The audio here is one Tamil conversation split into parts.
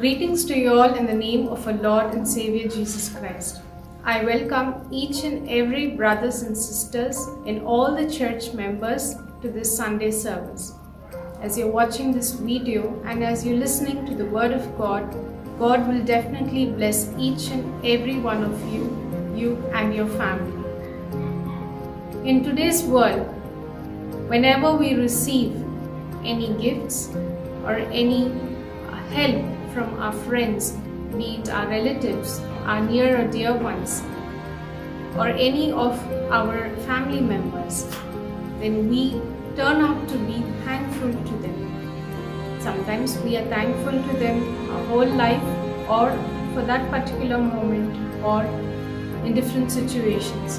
Greetings to you all in the name of our Lord and Savior Jesus Christ. I welcome each and every brothers and sisters and all the church members to this Sunday service. As you're watching this video and as you're listening to the Word of God, God will definitely bless each and every one of you and your family. In today's world, whenever we receive any gifts or any help from our friends, be it our relatives, our near or dear ones, or any of our family members, then we turn out to be thankful to them. Sometimes we are thankful to them our whole life, or for that particular moment, or in different situations.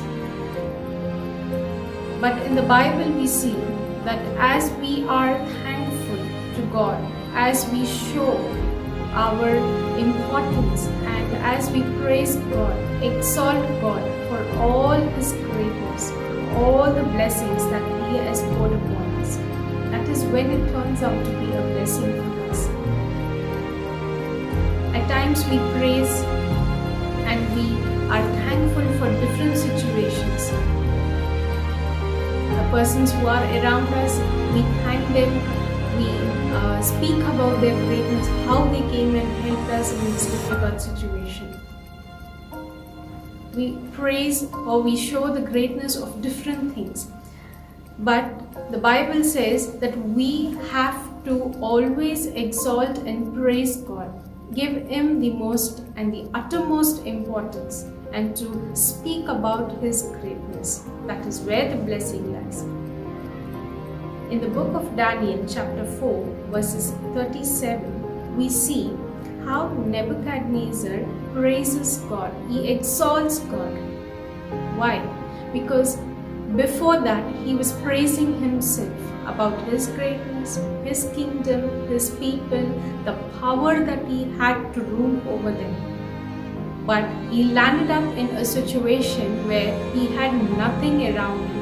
But in the Bible we see that as we are thankful to God, as we show our importance and as we praise God, exalt God for all His greatness, all the blessings that He has poured upon us, that is when it turns out to be a blessing for us. At times we praise and we are thankful for different situations. The persons who are around us, we thank them. We speak about their greatness, how they came and helped us in this difficult situation. We praise or we show the greatness of different things. But the Bible says that we have to always exalt and praise God, give Him the most and the uttermost importance, and to speak about His greatness. That is where the blessing lies. In the book of Daniel, chapter 4, verses 37, we see how Nebuchadnezzar praises God. He exalts God. Why? Because before that, he was praising himself about his greatness, his kingdom, his people, the power that he had to rule over them. But he landed up in a situation where he had nothing around him,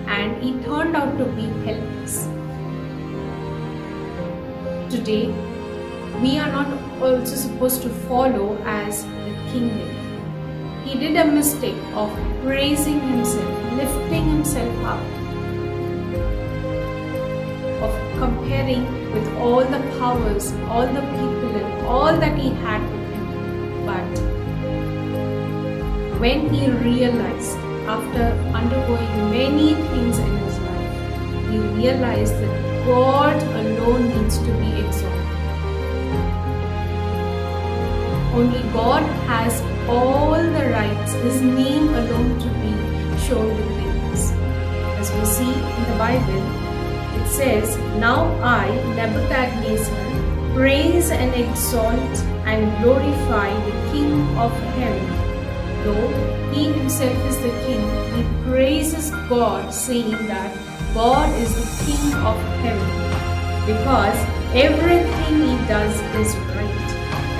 and he turned out to be helpless. Today, we are not also supposed to follow as the king did. He did a mistake of praising himself, lifting himself up, of comparing with all the powers, all the people and all that he had with him. But when he realized, after undergoing many things in his life, he realized that God alone needs to be exalted. Only God has all the rights, His name alone, to be shown with greatness. As we see in the Bible, it says, "Now I, Nebuchadnezzar, praise and exalt and glorify the King of heaven. Though He Himself is the King, He praises God, saying that God is the King of heaven, because everything He does is right,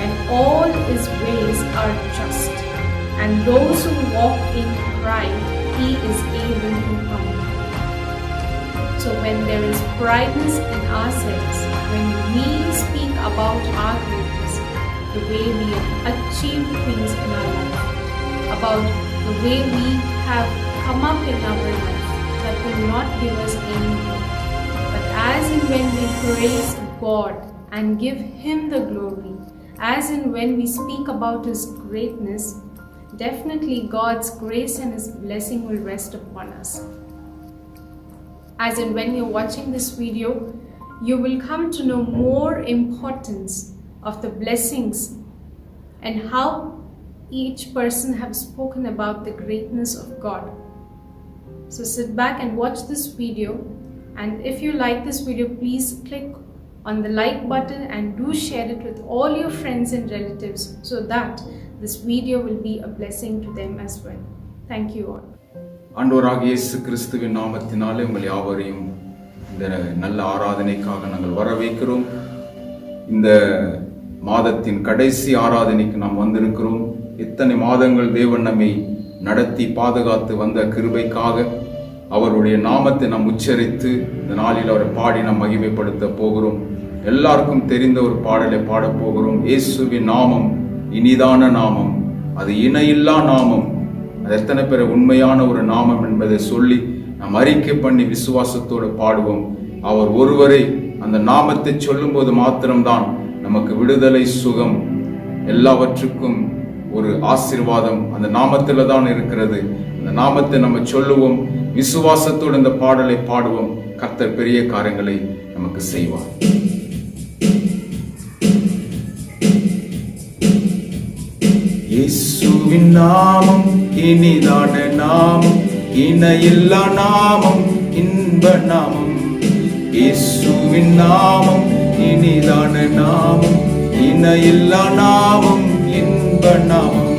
and all His ways are just, and those who walk in pride He is able to humble." So when there is prideness in ourselves, when we speak about our greatness, the way we have achieved things in our life, about the way we have come up in our life, that will not give us anything. But as and when we praise God and give Him the glory, as and when we speak about His greatness, definitely God's grace and His blessing will rest upon us. As and when you're watching this video, you will come to know more importance of the blessings and how each person have spoken about the greatness of God. So sit back and watch this video, and if you like this video, please click on the like button and do share it with all your friends and relatives so that this video will be a blessing to them as well. Thank you all. ஆண்டவராகிய இயேசு கிறிஸ்துவின் நாமத்தினாலே உங்கள் யாவரையும் இந்த நல்ல ஆராதனைக்காக நாங்கள் வரவேற்கிறோம். இந்த மாதத்தின் கடைசி ஆராதனைக்கு நாம் வந்திருக்கிறோம். இத்தனை மாதங்கள் தேவன் நம்மை நடத்தி பாதுகாத்து வந்த கிருபைக்காக அவருடைய நாமத்தை நாம் உச்சரித்து இந்த நாளில் அவரை பாடி நாம் மகிமைப்படுத்த போகிறோம். எல்லாருக்கும் தெரிந்த ஒரு பாடலை பாடப் போகிறோம். இயேசுவின் நாமம் இனிதான நாமம், அது இணையில்லா நாமம். அது எத்தனை பேர் உண்மையான ஒரு நாமம் என்பதை சொல்லி நாம் அறிக்கை பண்ணி விசுவாசத்தோடு பாடுவோம். அவர் ஒருவரை அந்த நாமத்தை சொல்லும் போது மாத்திரம்தான் நமக்கு விடுதலை, சுகம், எல்லாவற்றுக்கும் ஒரு ஆசீர்வாதம் அந்த நாமத்தில் தான் இருக்கிறது. அந்த நாமத்தை நம்ம சொல்லுவோம், விசுவாசத்தோடு இந்த பாடலை பாடுவோம். கர்த்தர் பெரிய காரியங்களை நமக்கு செய்வார். இயேசுவின் நாமம் இனிதான நாமம், இணையில்லா நாமம், இன்ப நாமம். இயேசுவின் நாமம் இனிதான நாமம், இணையில்லா நாமம், இன்ப நாமம்.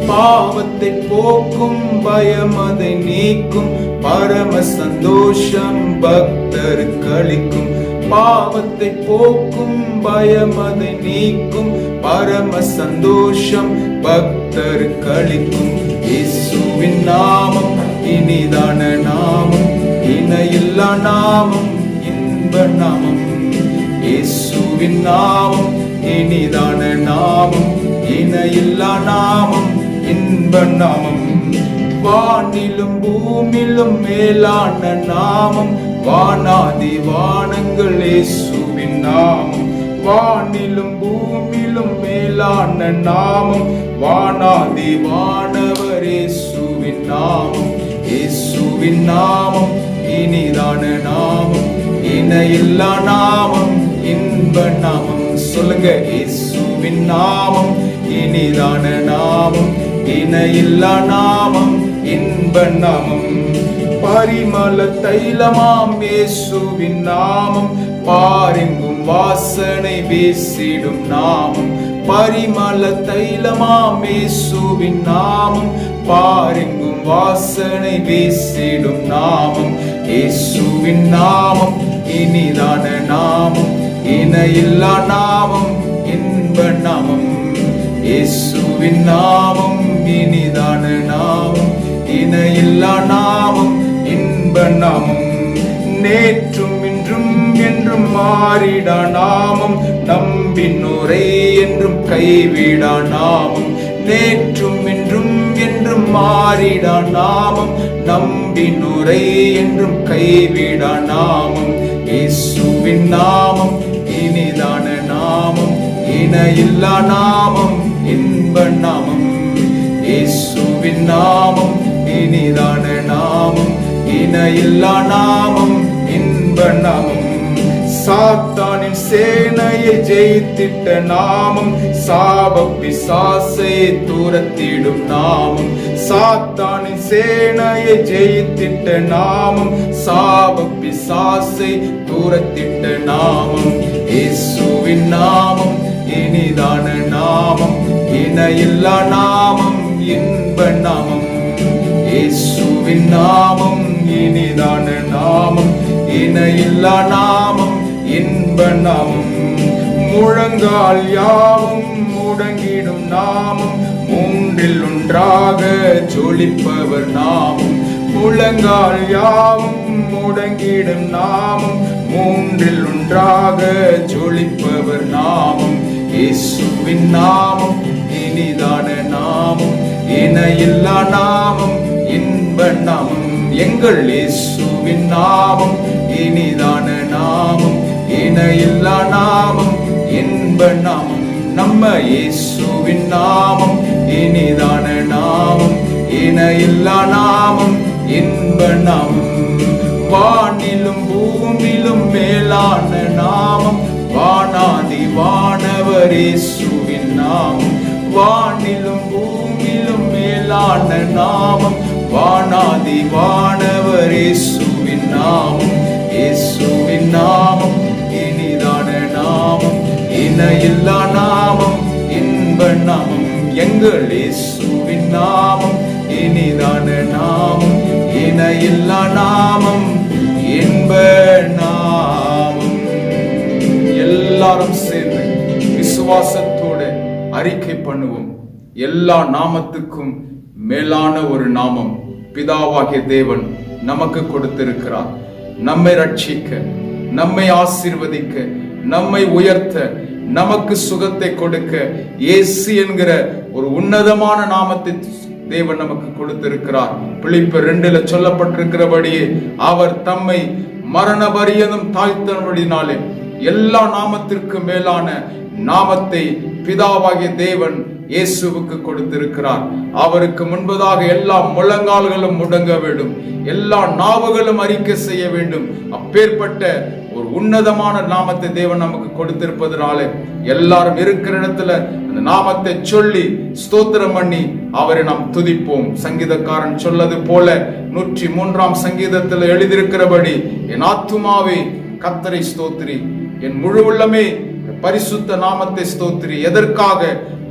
பாவத்தை போக்கும், பயம் அதை நீக்கும், பரம சந்தோஷம் பக்தருக்கு அளிக்கும். பாவத்தை போக்கும், பயம் அதை நீக்கும், பரம சந்தோஷம் பக்தருக்கு அளிக்கும். இயேசுவின் நாமம் இனிதான நாமம், இணையில்லா நாமம், இன்ப நாமம். இயேசுவின் நாமம் இனிதான நாமம், இணையில்லா நாமம், இன்ப நாமம். வானிலும் பூமியிலும் மேலான நாமம், வானாதி வானங்கள் இயேசுவின் நாமம். வானிலும் பூமியிலும் மேலான நாமம், வானாதி வானவர் இயேசுவின் நாமம். இயேசுவின் நாமம் இனிதான நாமம், இணையில்லா நாமம், இன்ப நாமம். சொல்லுங்க, இயேசுவின் நாமம் இனிதான நாமம், இணையில்லா நாமம், இன்ப நாமம். பரிமள தைலமாம் இயேசுவின் நாமம், பாரெங்கும் வாசனை வீசிடும் நாமம். பரிமள தைலமாம் இயேசுவின் நாமம், பாரெங்கும் வாசனை வீசிடும் நாமம். இயேசுவின் நாமம் இனிதான நாமம், இணையில்லா நாமம், இன்ப நாமம். இயேசுவின் நாமம் இனிதான நாமம், இணையில்லா நாமம், இன்ப நாமம். நேற்றும் இன்றும் என்றும் மாறிடா நாமம், நம்பினோரை என்றும் கைவிடா நாமம். நேற்றும் இன்றும் என்றும் மாறிடா நாமம், நம்பினோரை என்றும் கைவிடா நாமம். இயேசுவின் நாமம் இனிதான நாமம், இணையில்லா நாமம், இன்ப நாமம். இயேசுவின் நாமம் இனிதான நாமம், இணையில்லா நாமம், இன்ப நாமம். சாத்தானின் சேனையை ஜெயித்திட்ட நாமம், சாப பிசாசை துரத்திடும் நாமம். சாத்தானின் சேனையை ஜெயித்திட்ட நாமம், சாப பிசாசை துரத்திட்ட நாமம். இயேசுவின் நாமம் இனிதான நாமம், இணையில்லா நாமம், இன்ப நாமம். இயேசுவின் நாமம் இனிதான நாமம், இணையில்லா நாமம், இன்ப நாமம். முழங்கால் யாவும் முடங்கிடும் நாமம், மூன்றில் ஒன்றாக ஜொலிப்பவர் நாமம். முழங்கால் யாவும் முடங்கிடும் நாமம், மூன்றில் ஒன்றாக ஜொலிப்பவர் நாமம். இயேசுவின் நாமம் இனிதான நாமம், இணையில்லா நாமம், இன்ப நாமம். எங்கள் இயேசுவின் நாமம் இனிதான நாமம், இணையில்லா நாமம், இன்ப நாமம். நம்ம இயேசுவின் நாமம் இனிதான நாமம், இணையில்லா நாமம், இன்ப நாமம். வானிலும் பூமியிலும் மேலான நாமம், வானாதி வானவர் இயேசுவின் நாமம். வானிலும் பூமியிலும் மேலான நாமம், வானாதி வானவர் இயேசுவின் நாமம். இயேசுவின் நாமம் இனிதான நாமம், இணையில்லா நாமம், இன்ப நாமம். எங்கள் இயேசுவின் நாமம் இனிதான நாமம், இணையில்லா நாமம், இன்ப நாமம். எல்லாரும் சேர்ந்து விசுவாசத்தோடு அறிக்கை பண்ணுவோம். எல்லா நாமத்துக்கும் மேலான ஒரு நாமம் பிதாவாகிய தேவன் நமக்கு கொடுத்திருக்கிறார். நம்மை ரட்சிக்க, நம்மை ஆசீர்வதிக்க, நம்மை உயர்த்த, நமக்கு சுகத்தை கொடுக்க இயேசு என்கிற ஒரு உன்னதமான நாமத்தை தேவன் நமக்கு கொடுத்திருக்கிறார். பிலிப்பியர் 2 சொல்லப்பட்டிருக்கிறபடியே அவர் தம்மை மரண பரியந்தம் தாழ்த்தபடினாலே எல்லா நாமத்திற்கு மேலான நாமத்தை பிதாவாகிய தேவன் இயேசுவுக்கு கொடுத்திருக்கிறார். அவருக்கு முன்பதாக எல்லா முழங்கால்களும் முடங்க வேண்டும், எல்லா நாவுகளும் அறிக்கை செய்ய வேண்டும். அப்பேற்பட்ட ஒரு உன்னதமான நாமத்தை தேவன் நமக்கு கொடுத்திருப்பதனால எல்லாரும் இருக்கிற இடத்துல அந்த நாமத்தை சொல்லி ஸ்தோத்திரம் பண்ணி அவரை நாம் துதிப்போம். சங்கீதக்காரன் சொல்லது போல 103ஆம் சங்கீதத்தில் எழுதியிருக்கிறபடி, என் ஆத்துமாவே கர்த்தரை ஸ்தோத்திரி, என் முழு உள்ளமே பரிசுத்த நாமத்தை ஸ்தோத்திரி. எதற்காக?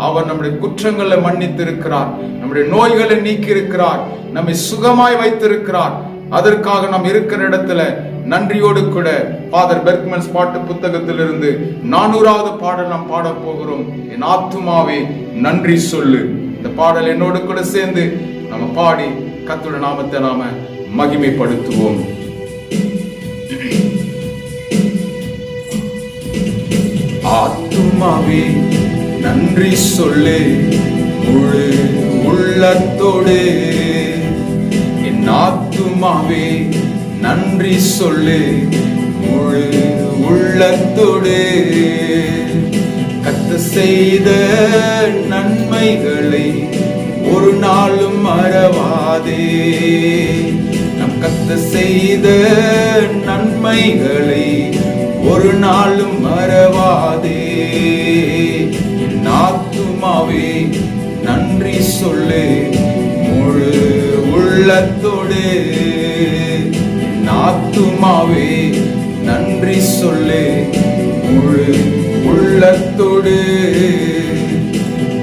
அவர் நம்முடைய குற்றங்களை மன்னித்திருக்கிறார், நம்முடைய நோய்களை நீக்கி இருக்கிறார், நம்மை சுகமாய் வைத்திருக்கிறார். அதற்காக நாம் இருக்கிற இடத்துல நன்றியோடு கூட ஃபாதர் பெர்க்மன்ஸ் பாட்டு புத்தகத்திலிருந்து 400வது பாடல் நாம் பாட போகிறோம். என் ஆத்துமாவே நன்றி சொல்லு. இந்த பாடல் என்னோடு கூட சேர்ந்து நம்ம பாடி கர்த்தருடைய நாமத்தை நாம மகிமைப்படுத்துவோம். ஆத்துமாவே நன்றி சொல்லு முழு உள்ளத்தோடு. என் ஆத்துமாவே நன்றி சொல்லு முழு உள்ளத்தோடு. கர்த்தர் செய்த நன்மைகளை ஒரு நாளும் மறவாதே. நம் கர்த்தர் செய்த நன்மைகளை ஒரு நாளும் மறவாதே. என் ஆத்துமாவே நன்றி சொல்லு முழு உள்ளத்தோடு. என் ஆத்துமாவே நன்றி சொல்லு முழு உள்ளத்தோடு.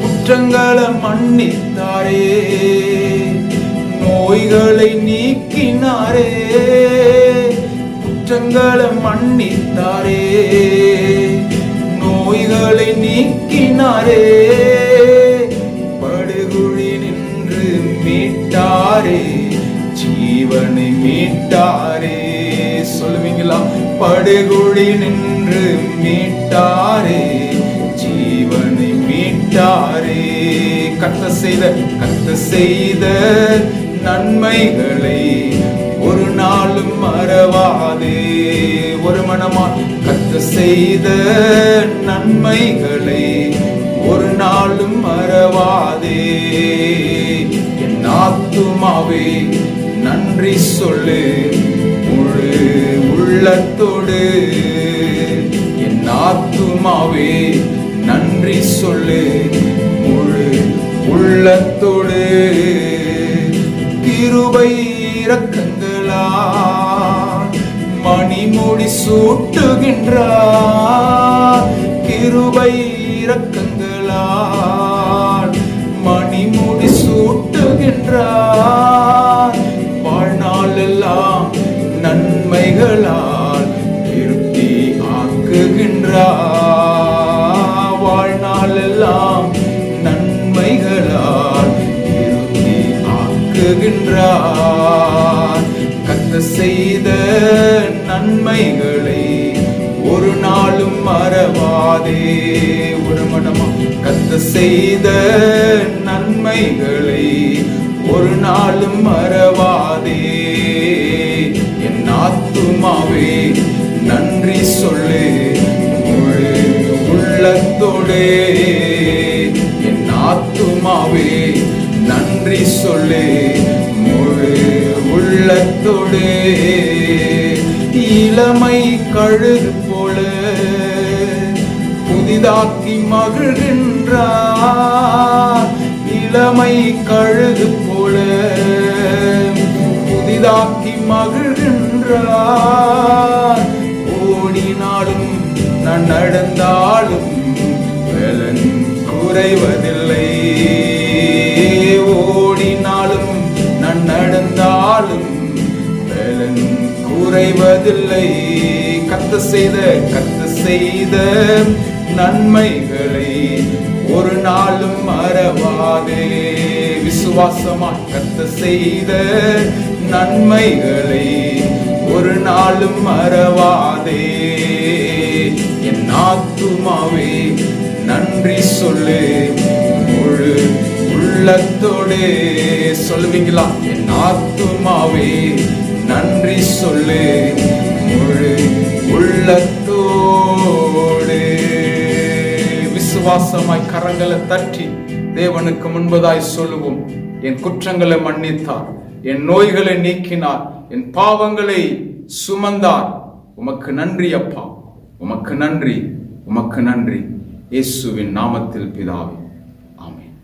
குற்றங்களை மன்னித்தாரே, நோய்களை நீக்கினாரே. குற்றங்களை மன்னித்தாரே, நோய்களை நீக்கினாரே. படுகுழி நின்று மீட்டாரே, ஜீவனை மீட்டாரே. சொல்லுவீங்களா? படுகுழி நின்று மீட்டாரே, ஜீவனை மீட்டாரே. கர்த்தர் செய்த நன்மைகளை ஒரு நாளும் மறவாதே. ஒரு மனமா கர்த்தர் செய்த நன்மைகளை ஒரு நாளும் மறவாதே. என் ஆத்துமாவே நன்றி சொல்லு முழு உள்ளத்தோடு. என் ஆத்துமாவே நன்றி சொல்லு முழு உள்ளத்தோடு. கிருபை இரக்கங்களால் மணிமுடி சூட்டுகின்றார். கிருபை இரக்கங்களால் மணிமுடி சூட்டுகின்றார். வாழ்நாளெல்லாம் நன்மைகளால் திருப்தி ஆக்குகின்றார். வாழ்நாளெல்லாம் நன்மைகளால் திருப்தி ஆக்குகின்றார். கர்த்தர் செய்த நன்மைகளை ஒரு நாளும் மறவாதே. ஒரு மனமா கர்த்தர் செய்த நன்மைகளை ஒரு நாளும் மறவாதே. என் ஆத்துமாவே நன்றி சொல்லு முழு உள்ளத்தோடு. என் ஆத்துமாவே நன்றி சொல்லு முழு உள்ளத்தோடு. இளமை கழுகு போல புதிதாக்கி மகிழ்கின்றார். இளமை கழுகு போல புதிதாக்கி மகிழ்கின்றார். ஓடினாலும் நான் நடந்தாலும் பலன் குறைவதில்லை. ஓடினாலும் நான் நடந்தாலும் பலன் குறைவதில்லை. கர்த்தர் செய்த நன்மைகளை ஒரு நாளும் மறவாதே. விசுவாசமா கர்த்தர் செய்த நன்மைகளை ஒரு நாளும் மறவாதே. என் ஆத்துமாவே நன்றி சொல்லு. முழு உள்ளத்தோடு சொல்லுவீங்களா? என் ஆத்துமாவே நன்றி சொல்லு, முழு உள்ளத்தோடு. விசுவாசமாய் கரங்களை தட்டி தேவனுக்கு முன்பதாய் சொல்லுவோம். என் குற்றங்களை மன்னித்தார், என் நோய்களை நீக்கினார், என் பாவங்களை சுமந்தார். உமக்கு நன்றி அப்பா, உமக்கு நன்றி, உமக்கு நன்றி. இயேசுவின் நாமத்தில் பிதாவே, ஆமென்.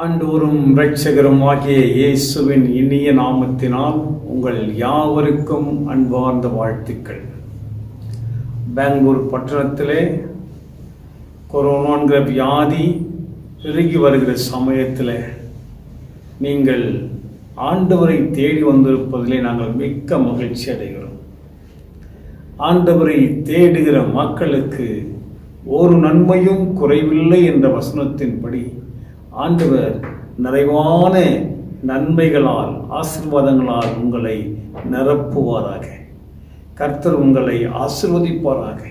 ஆண்டவரும் இரட்சகரும் ஆகிய இயேசுவின் இனிய நாமத்தினால் உங்கள் யாவருக்கும் அன்பார்ந்த வாழ்த்துக்கள். பெங்களூர் பட்டணத்திலே கொரோனாங்கிற வியாதி பெருகி வருகிற சமயத்தில் நீங்கள் ஆண்டவரை தேடி வந்திருப்பதிலே நாங்கள் மிக்க மகிழ்ச்சி அடைகிறோம். ஆண்டவரை தேடுகிற மக்களுக்கு ஒரு நன்மையும் குறைவில்லை என்ற வசனத்தின்படி ஆண்டவர் நிறைவான நன்மைகளால் ஆசீர்வாதங்களால் உங்களை நிரப்புவாராக. கர்த்தர் உங்களை ஆசீர்வதிப்பாராக.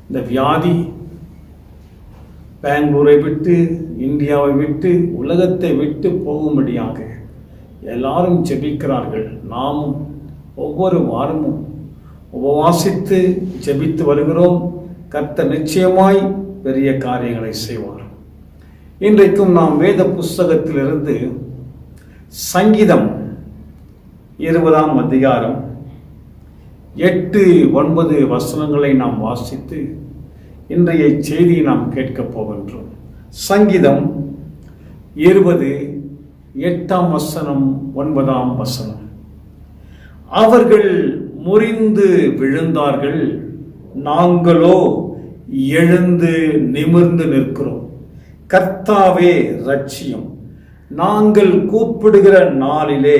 இந்த வியாதி பெங்களூரை விட்டு, இந்தியாவை விட்டு, உலகத்தை விட்டு போகும்படியாக எல்லாரும் ஜெபிக்கிறார்கள். நாமும் ஒவ்வொரு வாரமும் உபவாசித்து ஜெபித்து வருகிறோம். கர்த்தர் நிச்சயமாய் பெரிய காரியங்களை செய்வார். இன்றைக்கும் நாம் வேத புஸ்தகத்திலிருந்து சங்கீதம் 20ஆம் அதிகாரம் 8-9 வசனங்களை நாம் வாசித்து இன்றைய செய்தியை நாம் கேட்கப் போகின்றோம். சங்கீதம் 20:8 வசனம் 9 வசனம். அவர்கள் முறிந்து விழுந்தார்கள், நாங்களோ எழுந்து நிமிர்ந்து நிற்கிறோம். கர்த்தாவே இரட்சியம், நாங்கள் கூப்பிடுகிற நாளிலே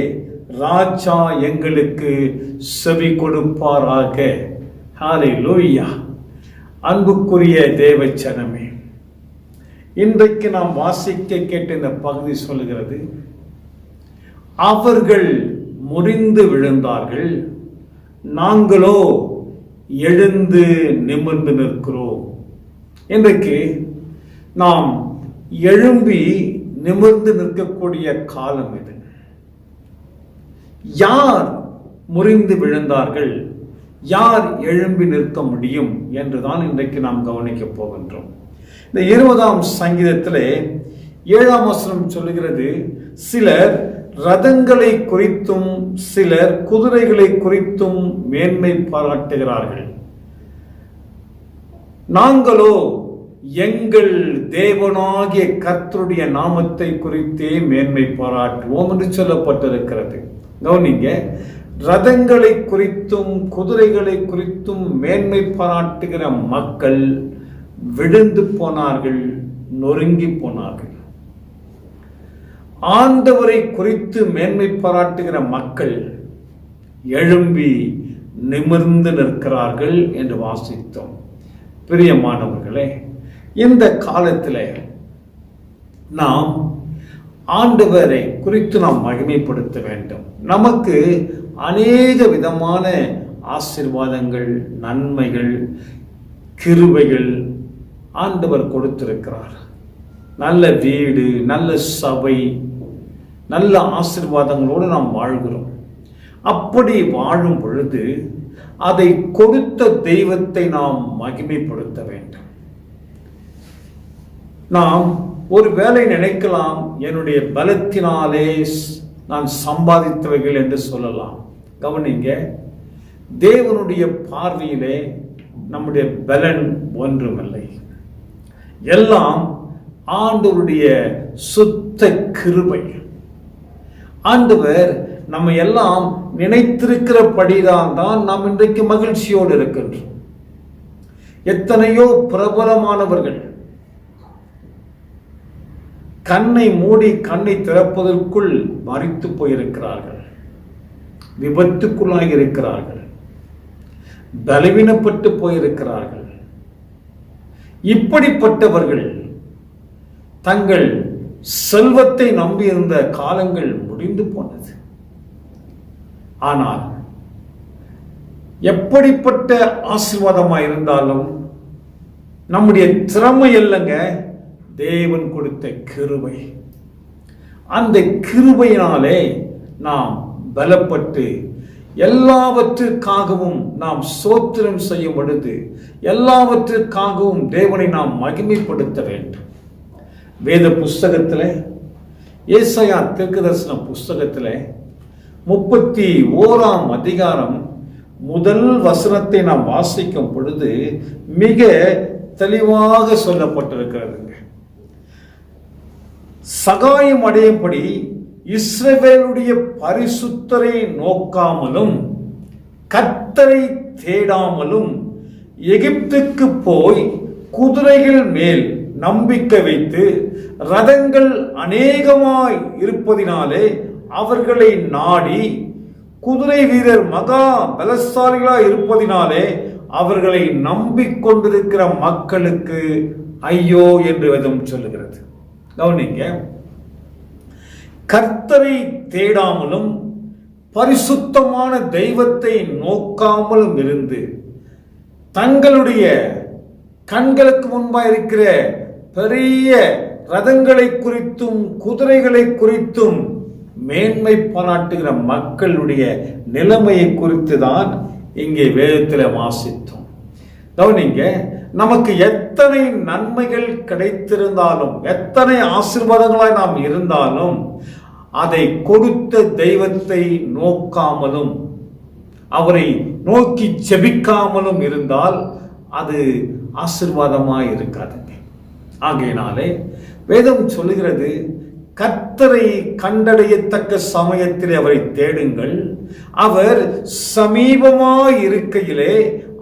ராஜா எங்களுக்கு செவி கொடுப்பாராக. ஹல்லேலூயா. அன்புக்குரிய தேவச்சனமே, இன்றைக்கு நாம் வாசிக்க கேட்ட இந்த பகுதி சொல்லுகிறது, அவர்கள் முறிந்து விழுந்தார்கள், நாங்களோ எழுந்து நிமிர்ந்து நிற்கிறோம். இன்றைக்கு நாம் எழும்பி நிமிர்ந்து நிற்கக்கூடிய காலம் இது. யார் முறிந்து விழுந்தார்கள், யார் எழும்பி நிற்க முடியும் என்றுதான் இன்றைக்கு நாம் கவனிக்க போகின்றோம். இந்த 20ஆம் சங்கீதத்திலே 7ஆம் வசனம் சொல்லுகிறது, சிலர் ரதங்களை குறித்தும் சிலர் குதிரைகளை குறித்தும் மேன்மை பாராட்டுகிறார்கள், நாங்களோ எங்கள் தேவனாகிய கர்த்தருடைய நாமத்தை குறித்தே மேன்மை பாராட்டுவோம் என்று சொல்லப்பட்டிருக்கிறது. கவனிங்க, ரதங்களை குறித்தும் குதிரைகளை குறித்தும் மேன்மை பாராட்டுகிற மக்கள் விழுந்து போனார்கள், நொறுங்கி போனார்கள். ஆண்டவரை குறித்து மேன்மை பாராட்டுகிற மக்கள் எழும்பி நிமிர்ந்து நிற்கிறார்கள் என்று வாசித்தோம். பிரியமானவர்களே, இந்த காலத்தில் நாம் ஆண்டவரை குறித்து நாம் மகிமைப்படுத்த வேண்டும். நமக்கு அநேக விதமான ஆசீர்வாதங்கள், நன்மைகள், கிருபைகள் ஆண்டவர் கொடுத்திருக்கிறார். நல்ல வீடு, நல்ல சபை, நல்ல ஆசீர்வாதங்களோடு நாம் வாழ்கிறோம். அப்படி வாழும் பொழுது அதை கொடுத்த தெய்வத்தை நாம் மகிமைப்படுத்த வேண்டும். நாம் ஒரு வேளை நினைக்கலாம், என்னுடைய பலத்தினாலே நான் சம்பாதித்தவைகள் என்று சொல்லலாம். கவனிங்க, தேவனுடைய பார்வையிலே நம்முடைய பலன் ஒன்றுமில்லை. எல்லாம் ஆண்டவருடைய சுத்த கிருபை. ஆண்டவர் நம்ம எல்லாம் நினைத்திருக்கிறபடிதான் நாம் இன்றைக்கு மகிழ்ச்சியோடு இருக்கின்றோம். எத்தனையோ பிரபலமானவர்கள் கண்ணை மூடி கண்ணை திறப்பதற்குள் மரித்து போயிருக்கிறார்கள், விபத்துக்குள்ளாகி இருக்கிறார்கள், பலவீனப்பட்டு போயிருக்கிறார்கள். இப்படிப்பட்டவர்கள் தங்கள் செல்வத்தை நம்பியிருந்த காலங்கள் முடிந்து போனது. ஆனால் எப்படிப்பட்ட ஆசீர்வாதமாக இருந்தாலும் நம்முடைய திறமை இல்லைங்க, தேவன் கொடுத்த கிருபை. அந்த கிருபையினாலே நாம் பலப்பட்டு எல்லாவற்றிற்காகவும் நாம் ஸ்தோத்திரம் செய்யும் பொழுது எல்லாவற்றிற்காகவும் தேவனை நாம் மகிமைப்படுத்த வேண்டும். வேத புஸ்தகத்தில், ஏசாயா தீர்க்கதரிசன புஸ்தகத்தில் 31ஆம் அதிகாரம் முதல் வசனத்தை நாம் வாசிக்கும் பொழுது மிக தெளிவாக சொல்லப்பட்டிருக்கிறதுங்க. சகாயம் அடையும்படி இஸ்ரவேலுடைய பரிசுத்தரை நோக்காமலும் கர்த்தரை தேடாமலும் எகிப்துக்கு போய் குதிரைகள் மேல் நம்பிக்கை வைத்து ரதங்கள் அநேகமாய் இருப்பதினாலே அவர்களை நாடி குதிரை வீரர் மகா பலசாலிகளாய் இருப்பதினாலே அவர்களை நம்பிக்கொண்டிருக்கிற மக்களுக்கு ஐயோ என்று வேதம் சொல்லுகிறது. கவனிங்க, கர்த்தரை தேடாமலும் பரிசுத்தமான தெய்வத்தை நோக்காமலும் இருந்து தங்களுடைய கண்களுக்கு முன்பாக இருக்கிற பெரிய ரதங்களை குறித்தும் குதிரைகளை குறித்தும் மேன்மை பாராட்டுகிற மக்களுடைய நிலைமையை குறித்து தான் இங்கே வேதத்தில் வாசித்தோம். கவனிங்க, நமக்கு எத்தனை நன்மைகள் கிடைத்திருந்தாலும் எத்தனை ஆசீர்வாதங்களாய் நாம் இருந்தாலும் அதை கொடுத்த தெய்வத்தை நோக்காமலும் அவரை நோக்கி ஜெபிக்காமலும் இருந்தால் அது ஆசீர்வாதமாய் இருக்காதுங்க. ஆகையினாலே வேதம் சொல்லுகிறது, கர்த்தரை கண்டடையத்தக்க சமயத்தில் அவரை தேடுங்கள், அவர் சமீபமாய் இருக்கையிலே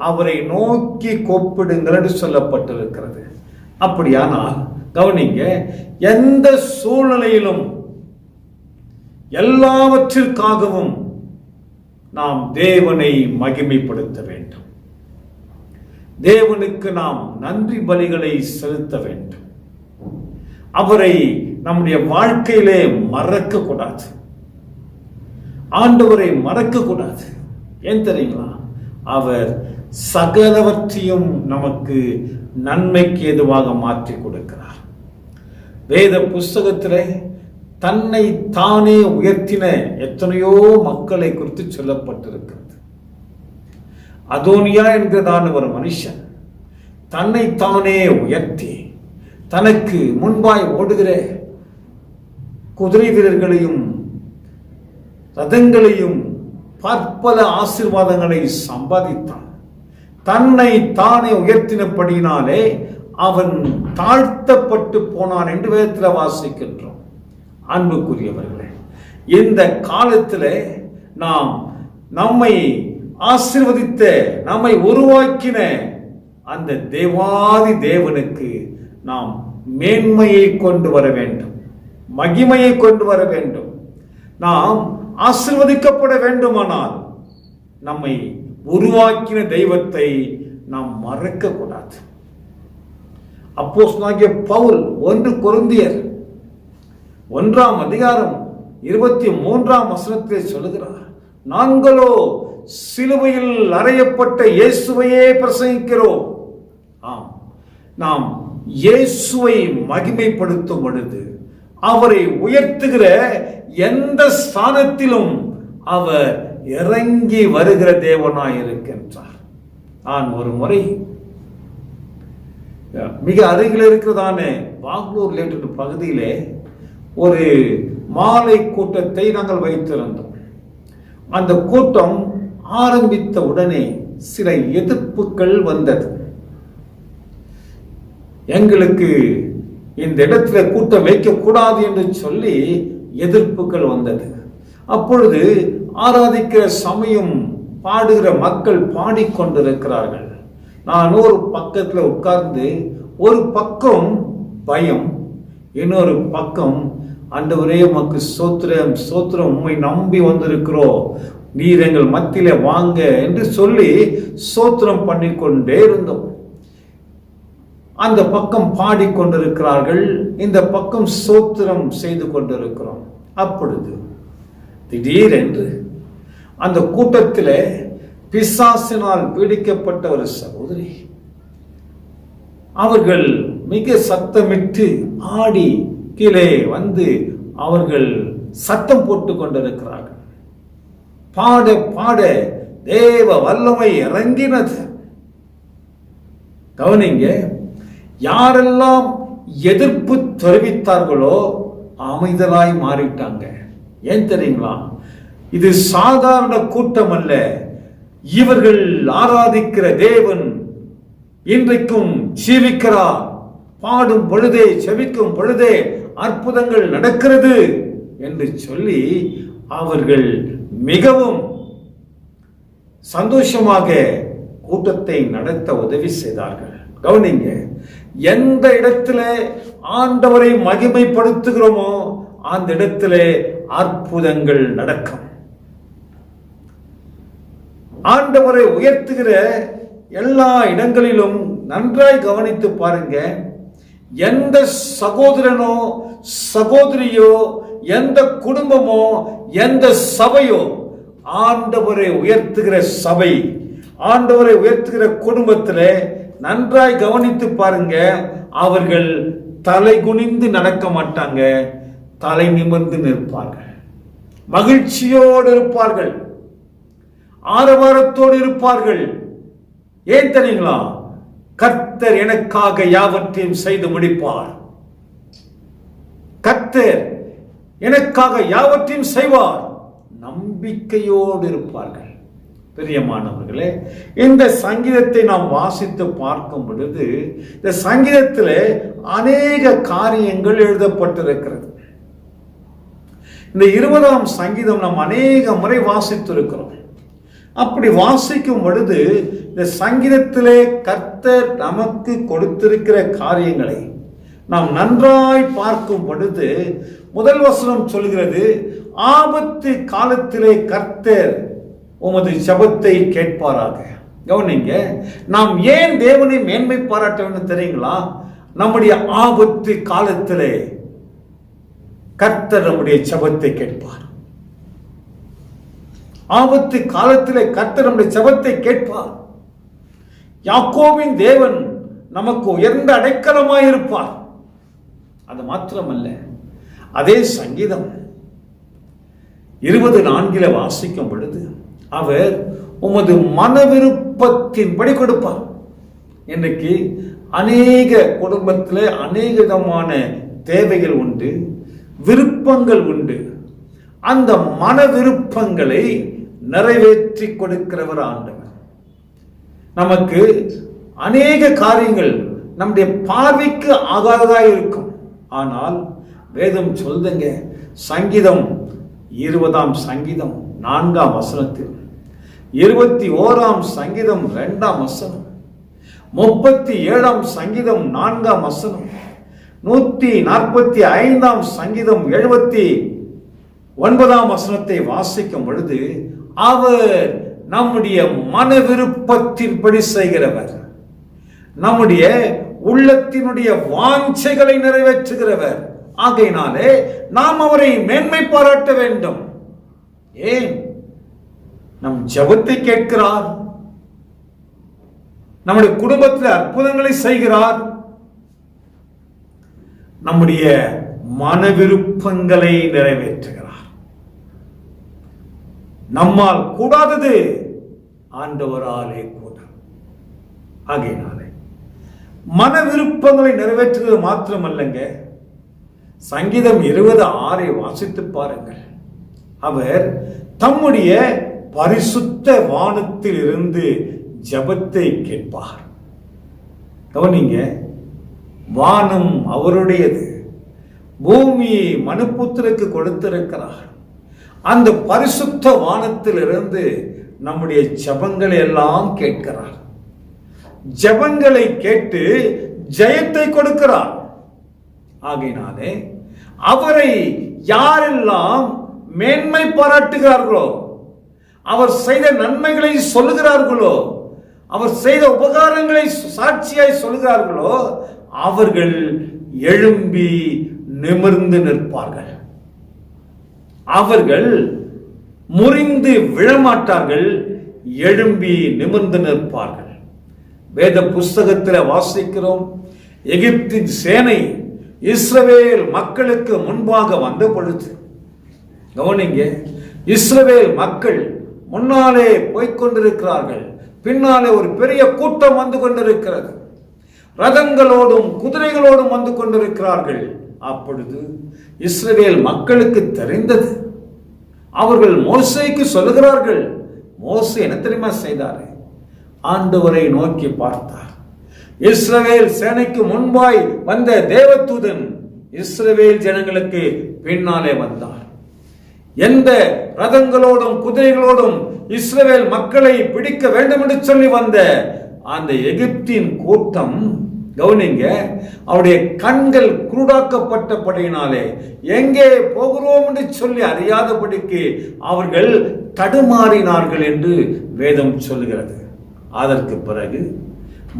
அவரை நோக்கி கூப்பிடுங்கள் என்று சொல்லப்பட்டிருக்கிறது. அப்படியானால் கவனிங்க, எந்த சூழ்நிலையிலும் எல்லாவற்றிற்காகவும் நாம் தேவனை மகிமைப்படுத்த வேண்டும். தேவனுக்கு நாம் நன்றி பலிகளை செலுத்த வேண்டும். அவரை நம்முடைய வாழ்க்கையிலே மறக்க கூடாது. ஆண்டவரை மறக்க கூடாது. ஏன் தெரியுங்களா? அவர் சகலவற்றையும் நமக்கு நன்மைக்கு ஏதுவாக மாற்றி கொடுக்கிறார். வேத புஸ்தகத்திலே தன்னை தானே உயர்த்தின எத்தனையோ மக்களை குறித்து சொல்லப்பட்டிருக்கிறது. அதோனியா என்கிறதான ஒரு மனுஷன் தன்னை தானே உயர்த்தி தனக்கு முன்பாய் ஓடுகிற குதிரை வீரர்களையும் ரதங்களையும் பற்பல ஆசீர்வாதங்களை சம்பாதித்தான். தன்னை தானே உயர்த்தினபடியினாலே அவன் தாழ்த்தப்பட்டு போனான் என்று வேதத்தில் வாசிக்கின்றோம். அன்புக்குரியவர்களே, இந்த காலத்தில் நாம் நம்மை ஆசீர்வதித்த நம்மை உருவாக்கின அந்த தேவாதி தேவனுக்கு நாம் மேன்மையை கொண்டு வர வேண்டும், மகிமையை கொண்டு வர வேண்டும். நாம் ஆசீர்வதிக்கப்பட வேண்டுமானால் நம்மை உருவாக்கின தெய்வத்தை நாம் மறக்க கூடாது. அப்போஸ்தலனாகிய பவுல் 1 கொரிந்தியர் 1ஆம் அதிகாரம் 23ஆம் வசனத்திலே சொல்லுகிறார், நாங்களோ சிலுவையில் அறையப்பட்ட இயேசுவையே பிரசங்கிக்கிறோம். ஆம், நாம் இயேசுவை மகிமைப்படுத்தும் பொழுது அவரை உயர்த்துகிற எந்த ஸ்தானத்திலும் அவர் இறங்கி வருகிற தேவனாய் இருக்கின்றார். நான் ஒரு முறை மிக அருகில் இருக்கிறதான வாங்கூர் லேட்டு பகுதியிலே ஒரு மாலை கூட்டத்தை நாங்கள் வைத்திருந்தோம். அந்த கூட்டம் ஆரம்பித்த உடனே சில எதிர்ப்புகள் வந்தது. எங்களுக்கு இந்த இடத்துல கூட்டம் வைக்கக்கூடாது என்று சொல்லி எதிர்ப்புகள் வந்தது. அப்பொழுது ஆராதிக்கிற சமயம் பாடுகிற மக்கள் பாடிக்கொண்டிருக்கிறார்கள். நான் ஒரு பக்கத்தில் உட்கார்ந்து, ஒரு பக்கம் பயம், இன்னொரு பக்கம் ஆண்டவரே உமக்கு ஸ்தோத்திரம் ஸ்தோத்திரம், உம்மை நம்பி வந்திருக்கிறோம், நீர் எங்கள் மத்தியில வாங்க என்று சொல்லி ஸ்தோத்திரம் பண்ணிக்கொண்டே இருந்தோம். அந்த பக்கம் பாடிக்கொண்டிருக்கிறார்கள், இந்த பக்கம் ஸ்தோத்திரம் செய்து கொண்டிருக்கிறோம். அப்பொழுது திடீரென்று அந்த கூட்டத்தில் பிசாசினால் பீடிக்கப்பட்ட ஒரு சகோதரி. அவர்கள் மிக சத்தமிட்டு ஆடி கீழே வந்து அவர்கள் சத்தம் போட்டுக் கொண்டிருக்கிறார்கள். பாட பாட தேவ வல்லமை இறங்கினது. கவனிங்க, யாரெல்லாம் எதிர்ப்பு தெரிவித்தார்களோ அமைதலாய் மாறிட்டாங்க. ஏன் தெரியுங்களா? இது சாதாரண கூட்டம் அல்ல. இவர்கள் ஆராதிக்கிற தேவன் இன்றைக்கும் ஜீவிக்கிறார். பாடும் பொழுதே செபிக்கும் பொழுதே அற்புதங்கள் நடக்கிறது என்று சொல்லி அவர்கள் மிகவும் சந்தோஷமாக கூட்டத்தை நடத்த உதவி செய்தார்கள். கவனிங்க, எந்த இடத்துல ஆண்டவரை மகிமைப்படுத்துகிறோமோ அந்த இடத்திலே அற்புதங்கள் நடக்கும். ஆண்டவரை உயர்த்துகிற எல்லா இடங்களிலும் நன்றாய் கவனித்து பாருங்க. எந்த சகோதரனோ சகோதரியோ எந்த குடும்பமோ எந்த சபையோ ஆண்டவரை உயர்த்துகிற சபை, ஆண்டவரை உயர்த்துகிற குடும்பத்திலே நன்றாய் கவனித்து பாருங்க. அவர்கள் தலை குனிந்து நடக்க மாட்டாங்க, தலை நிமிர்ந்து நிற்பார்கள். மகிழ்ச்சியோடு இருப்பார்கள், ஆரவாரத்தோடு இருப்பார்கள். ஏன் தெரியுங்களா? கர்த்தர் எனக்காக யாவற்றையும் செய்து முடிப்பார். கர்த்தர் எனக்காக யாவற்றையும் செய்வார். நம்பிக்கையோடு இருப்பார்கள். பிரியமானவர்களே, இந்த சங்கீதத்தை நாம் வாசித்து பார்க்கும் பொழுது இந்த சங்கீதத்தில் அநேக காரியங்கள் எழுதப்பட்டிருக்கிறது. இந்த 20ஆம் சங்கீதம் நாம் அநேக முறை வாசித்திருக்கிறோம். அப்படி வாசிக்கும் பொழுது இந்த சங்கீதத்திலே கர்த்தர் நமக்கு கொடுத்திருக்கிற காரியங்களை நாம் நன்றாய் பார்க்கும் பொழுது முதல் வசனம் சொல்கிறது, ஆபத்து காலத்திலே கர்த்தர் உமது ஜெபத்தை கேட்பாராக. கவனிங்க, நாம் ஏன் தேவனை மேன்மை பாராட்ட வேண்டும் தெரியுங்களா? நம்முடைய ஆபத்து காலத்திலே கர்த்தர் நம்முடைய ஜெபத்தை கேட்பார். ஆபத்து காலத்திலே கர்த்தர் நம்முடைய ஜெபத்தை கேட்பார். யாக்கோபின் தேவன் நமக்கு உயர்ந்த அடைக்கலமாய் இருப்பார். அது மாத்திரமல்ல, அதே சங்கீதம் 24 வாசிக்கும் பொழுது அவர் உமது மன விருப்பத்தின்படி கொடுப்பார். இன்றைக்கு அநேக குடும்பத்தில் அநேக விதமான தேவைகள் உண்டு, விருப்பங்கள் உண்டு. அந்த மன விருப்பங்களை நிறைவேற்றி கொடுக்கிறவர் ஆண்டவர். நமக்கு அநேக காரியங்கள் நம்முடைய பார்வைக்கு ஆகாததாக இருக்கும். ஆனால் வேதம் சொல்லுங்க, சங்கீதம் 20ஆம் சங்கீதம் 4ஆம் வசனத்தில், 21ஆம் சங்கீதம் 2ஆம் வசனம், 37ஆம் சங்கீதம் 4ஆம் வசனம், 145ஆம் சங்கீதம் 79ஆம் வசனத்தை வாசிக்கும் பொழுது அவர் நம்முடைய மன விருப்பத்தின்படி செய்கிறவர், நம்முடைய உள்ளத்தினுடைய வாஞ்சைகளை நிறைவேற்றுகிறவர். ஆகையினாலே நாம் அவரை மேன்மை பாராட்ட வேண்டும். ஏன்? நம் ஜெபத்தை கேட்கிறார், நம்முடைய குடும்பத்தில் அற்புதங்களை செய்கிறார், நம்முடைய மன விருப்பங்களை நிறைவேற்றுகிறார். நம்மால் கூடாதது ஆண்டவராலே கூடும். ஆகையினாலே மன விருப்பங்களை நிறைவேற்றுவது மாத்திரமல்லங்க, சங்கீதம் 26 வாசித்து பாருங்கள். அவர் தம்முடைய பரிசுத்த வானத்தில் இருந்து ஜெபத்தை கேட்பார். கவனிங்க, வானம் அவருடையது, பூமியை மனுபுத்திரருக்கு கொடுத்திருக்கிறார். அந்த பரிசுத்த வானத்தில் இருந்து நம்முடைய ஜெபங்களை எல்லாம் கேட்கிறார். ஜெபங்களை கேட்டு ஜெயத்தை கொடுக்கிறார். ஆகையினாலே அவரை யாரெல்லாம் மேன்மை பாராட்டுகிறார்களோ, அவர் செய்த நன்மைகளை சொல்லுகிறார்களோ, அவர் செய்த உபகாரங்களை சாட்சியாய் சொல்லுகிறார்களோ, அவர்கள் எழும்பி நிமிர்ந்து நிற்பார்கள். அவர்கள் முறிந்து விழமாட்டார்கள், எழும்பி நிமிர்ந்து நிற்பார்கள். வேத புஸ்தகத்தில் வாசிக்கிறோம், எகிப்தின் சேனை இஸ்ரவேல் மக்களுக்கு முன்பாக வந்த பொழுது, கவனிங்க, இஸ்ரவேல் மக்கள் முன்னாலே போய்கொண்டிருக்கிறார்கள், பின்னாலே ஒரு பெரிய கூட்டம் வந்து கொண்டிருக்கிறது, ரதங்களோடும் குதிரைகளோடும் வந்து கொண்டிருக்கிறார்கள். அப்பொழுது இஸ்ரவேல் மக்களுக்கு தெரிந்தது. அவர்கள் மோசேக்கு சொல்லுகிறார்கள். மோசே என்ன தெரியுமா செய்தார்? ஆண்டவரை நோக்கி பார்த்தார். இஸ்ரவேல் சேனைக்கு முன்பாய் வந்த தேவதூதன் இஸ்ரவேல் ஜனங்களுக்கு பின்னாலே வந்தார். எந்த ரதங்களோடும் குதிரைகளோடும் இஸ்ரவேல் மக்களை பிடிக்க வேண்டும் என்று சொல்லி வந்த அந்த எகிப்தின் கூட்டம், கவனிங்க, அவருடைய கண்கள் குருடாக்கப்பட்டபடியினாலே எங்கே போகிறோம் என்று சொல்லி அறியாதபடிக்கு அவர்கள் தடுமாறினார்கள் என்று வேதம் சொல்லுகிறது. அதற்கு பிறகு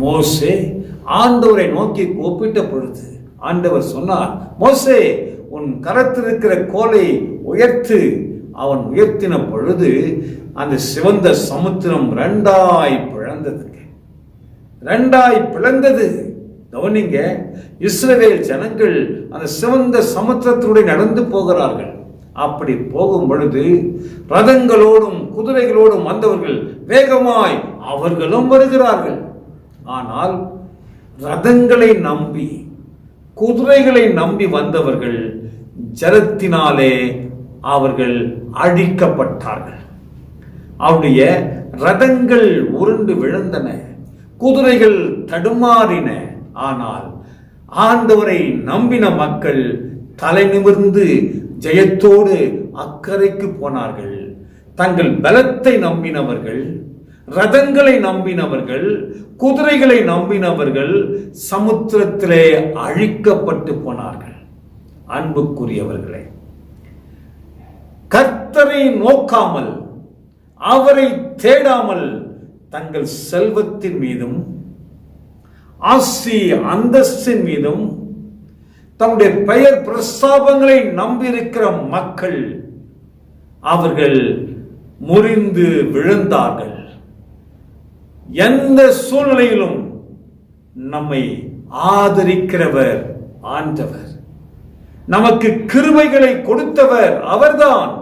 மோசே ஆண்டவரை நோக்கி கூப்பிட்ட பொழுது ஆண்டவர் சொன்னார், மோசே, உன் கரத்தில் இருக்கிற கோலை உயர்த்து. அவன் உயர்த்தின பொழுது அந்த சிவந்த சமுத்திரம் இரண்டாய் பிளந்தது. கவனிங்க, இஸ்ரவேல் ஜனங்கள் அந்த சிவந்த சமுத்திரத்தோடு நடந்து போகிறார்கள். அப்படி போகும் பொழுது ரதங்களோடும் குதிரைகளோடும் வந்தவர்கள் வேகமாய் அவர்களும் வருகிறார்கள். ஆனால் ரதங்களை நம்பி குதிரைகளை நம்பி வந்தவர்கள் ஜலத்தினாலே அவர்கள் அழிக்கப்பட்டார்கள். அவருடைய ரதங்கள் உருண்டு விழுந்தன, குதிரைகள் தடுமாறின. ஆனால் ஆண்டவரை நம்பின மக்கள் தலை நிமிர்ந்து ஜெயத்தோடு அக்கறைக்கு போனார்கள். தங்கள் பலத்தை நம்பினவர்கள், ரதங்களை நம்பினவர்கள், குதிரைகளை நம்பினவர்கள் சமுத்திரத்திலே அழிக்கப்பட்டு போனார்கள். அன்புக்குரியவர்களே, கர்த்தரை நோக்காமல், அவரை தேடாமல் தங்கள் செல்வத்தின் மீதும் ஆசி அந்தஸ்தின் மீதும் தம்முடைய பெயர் பிரஸ்தாபங்களை நம்பியிருக்கிற மக்கள் அவர்கள் முறிந்து விழுந்தார்கள். எந்த சூழ்நிலையிலும் நம்மை ஆதரிக்கிறவர் ஆண்டவர், நமக்கு கிருபைகளை கொடுத்தவர் அவர்தான்,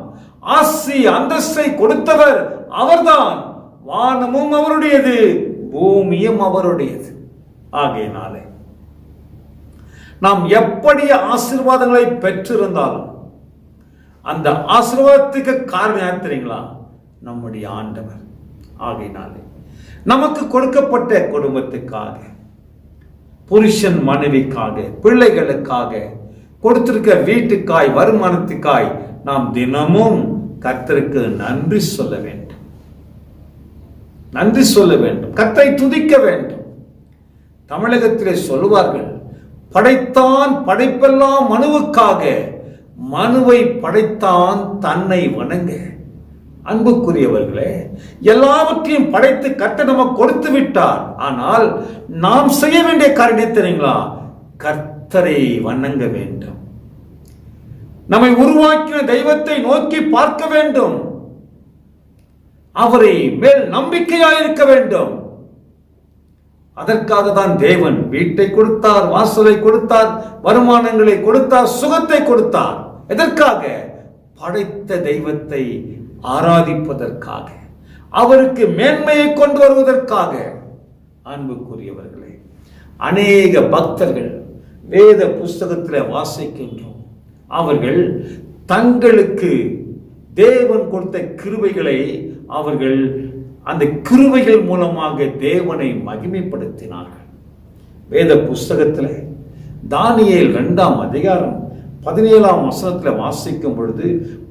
ஆசி அந்தஸ்தை கொடுத்தவர் அவர்தான். வானமும் அவருடையது, பூமியும் அவருடையது. ஆகையினாலே நாம் எப்படி ஆசீர்வாதங்களை பெற்றிருந்தாலும் அந்த ஆசீர்வாதத்துக்கு காரணம் யார் தெரியுங்களா? நம்முடைய ஆண்டவர். ஆகையினாலே நமக்கு கொடுக்கப்பட்ட குடும்பத்துக்காக, புருஷன் மனைவிக்காக, பிள்ளைகளுக்காக, கொடுத்திருக்க வீட்டுக்காய், வருமானத்துக்காய் நாம் தினமும் கர்த்தருக்கு நன்றி சொல்ல வேண்டும். நன்றி சொல்ல வேண்டும், கர்த்தரை துதிக்க வேண்டும். தமிழகத்திலே சொல்லுவார்கள், படைத்தான் படைப்பெல்லாம் மனுவுக்காக, மனுவை படைத்தான் தன்னை வணங்க. அன்புக்குரியவர்களே, எல்லாவற்றையும் படைத்து கர்த்தர் நமக்கு கொடுத்து விட்டார். ஆனால் நாம் செய்ய வேண்டிய காரியம் தெரியுங்களா? கர்த்தரை வணங்க வேண்டும். நம்மை உருவாக்கின தெய்வத்தை நோக்கி பார்க்க வேண்டும். அவரை மேல் நம்பிக்கையாயிருக்க வேண்டும். அதற்காக தான் தேவன் வீட்டை கொடுத்தார், வாசலை கொடுத்தார், வருமானங்களை கொடுத்தார், சுகத்தை கொடுத்தார். எதற்காக? படைத்த தெய்வத்தை ஆராதிப்பதற்காக, அவருக்கு மேன்மையை கொண்டு வருவதற்காக. அன்புக்குரியவர்களே, அநேக பக்தர்கள் வேத புஸ்தகத்தில் வாசிக்கின்றோம். அவர்கள் தங்களுக்கு தேவன் கொடுத்த கிருபைகளை அவர்கள் அந்த கிருபைகள் மூலமாக தேவனை மகிமைப்படுத்தினார்கள். வேத புஸ்தகத்தில் தானியேல் 2ஆம் அதிகாரம் 17ஆம் வசனத்தில் வாசிக்கும் பொழுது,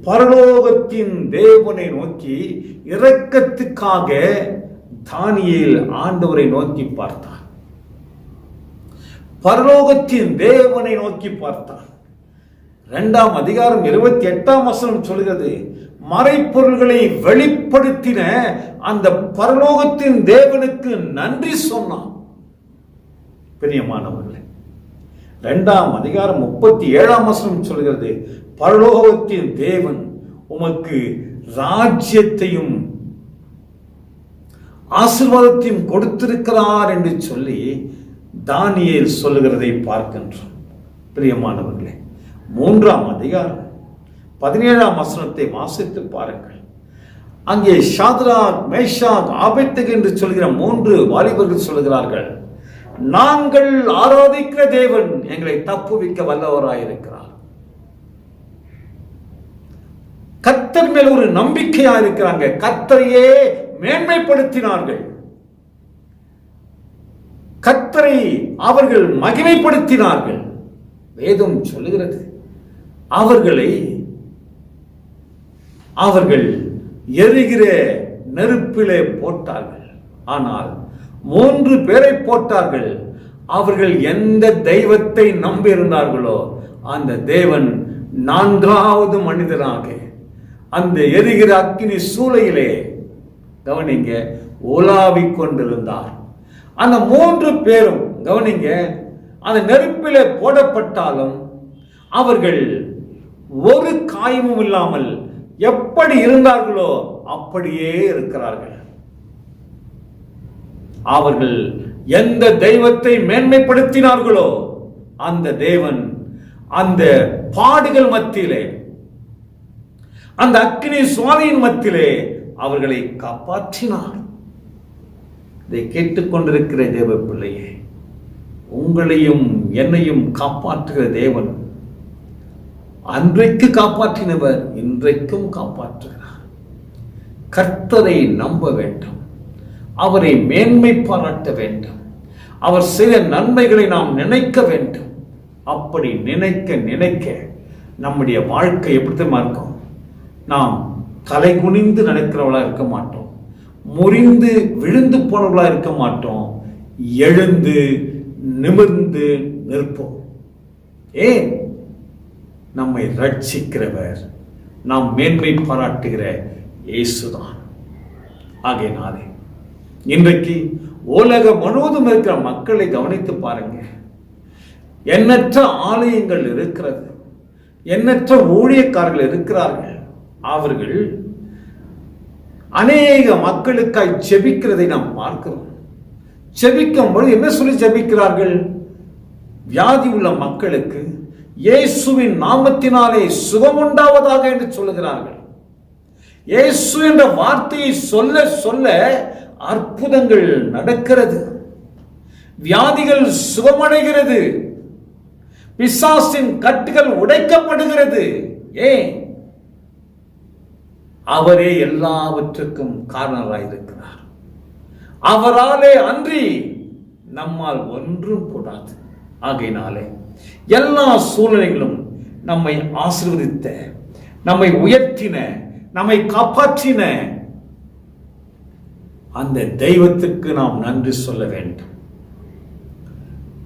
பரலோகத்தின் தேவனை நோக்கி இரக்கத்துக்காக தானியேல் ஆண்டவரை நோக்கி பார்த்தார். பரலோகத்தின் தேவனை நோக்கி பார்த்தார். 2ஆம் அதிகாரம் 28ஆம் வசனம் சொல்கிறது, மறைப்பொருள்களை வெளிப்படுத்தின அந்த பரலோகத்தின் தேவனுக்கு நன்றி சொன்னான். பிரியமானவர்களே, 2ஆம் அதிகாரம் 37ஆம் வசனம் சொல்கிறது, பரலோகத்தின் தேவன் உமக்கு ராஜ்யத்தையும் ஆசீர்வாதத்தையும் கொடுத்திருக்கிறார் என்று சொல்லி தானியேல் சொல்லுகிறதை பார்க்கின்றோம். பிரியமானவர்களே, 3ஆம் அதிகாரம் 17ஆம் வசனத்தை வாசித்து பாருங்கள். அங்கே ஷாத்ராக், மேஷாக், ஆபேத்நேகோ என்று சொல்கிற 3 வாலிபர்கள் சொல்கிறார்கள், நாங்கள் ஆராதிக்கிற தேவன் எங்களை தப்புவிக்க வல்லவராயிருக்கிறார். கர்த்தர் மேல் ஒரு நம்பிக்கையா இருக்கிறாங்க. கர்த்தரையே மேன்மைப்படுத்தினார்கள். கர்த்தரை அவர்கள் மகிமைப்படுத்தினார்கள். வேதம் சொல்லுகிறது, அவர்கள் எரிகிற நெருப்பிலே போட்டார்கள். ஆனால் 3 பேரை போட்டார்கள். அவர்கள் எந்த தெய்வத்தை நம்பியிருந்தார்களோ அந்த தேவன் 4வது மனிதனாக அந்த எரிகிற அக்கினி சூளையிலே கவனிங்க உலாவிக் கொண்டிருந்தார். அந்த 3 பேரும் கவனிங்க அந்த நெருப்பிலே போடப்பட்டாலும் அவர்கள் ஒரு காயமும் இல்லாமல் எப்படி இருந்தார்களோ அப்படியே இருக்கிறார்கள். அவர்கள் எந்த தெய்வத்தை மேன்மைப்படுத்தினார்களோ அந்த தேவன் அந்த பாடுகள் மத்தியிலே, அந்த அக்கினி சுவாலையின் மத்தியிலே அவர்களை காப்பாற்றினார். இதை கேட்டுக்கொண்டிருக்கிற தேவ பிள்ளையே, உங்களையும் என்னையும் காப்பாற்றுகிற தேவன் அன்றைக்கு காப்பாற்றினவர் இன்றைக்கும் காப்பாற்றுகிறார். கர்த்தரை நம்ப வேண்டும், அவரை மேன்மை பாராட்ட வேண்டும், அவர் செய்த நன்மைகளை நாம் நினைக்க வேண்டும். அப்படி நினைக்க நினைக்க நம்முடைய வாழ்க்கை எப்படித்தமா இருக்கும்? நாம் தலை குனிந்து நடக்கிறவளா இருக்க மாட்டோம், முறிந்து விழுந்து போனவர்களா இருக்க மாட்டோம், எழுந்து நிமிர்ந்து நிற்போம். ஏன்? நம்மை ரட்சிக்கிறவர், நாம் மேன்மை பாராட்டுகிற இயேசுதான். ஆகையினாலே இன்றைக்கு உலகம் முழுவதும் இருக்கிற மக்களை கவனித்து பாருங்க. எண்ணற்ற ஆலயங்கள் இருக்கிறது, எண்ணற்ற ஊழியக்காரர்கள் இருக்கிறார்கள். அவர்கள் அநேக மக்களுக்காய் ஜெபிக்கிறதை நாம் பார்க்கிறோம். ஜெபிக்கும் பொழுது என்ன சொல்லி ஜெபிக்கிறார்கள்? வியாதி உள்ள மக்களுக்கு இயேசுவின் நாமத்தினாலே சுகம் உண்டாவதாக என்று சொல்லுகிறார்கள். இயேசு என்ற வார்த்தையை சொல்ல சொல்ல அற்புதங்கள் நடக்கிறது, வியாதிகள் சுகமடைகிறது, பிசாசின் கட்டுகள் உடைக்கப்படுகிறது. ஏன்? அவரே எல்லாவற்றுக்கும் காரணராயிருக்கிறார். அவராலே அன்றி நம்மால் ஒன்றும் கூடாது. ஆகையினாலே எல்லா சூழ்நிலைகளும் நம்மை ஆசீர்வதித்த, நம்மை உயர்த்தின, நம்மை காப்பாற்றின அந்த தெய்வத்துக்கு நாம் நன்றி சொல்ல வேண்டும்.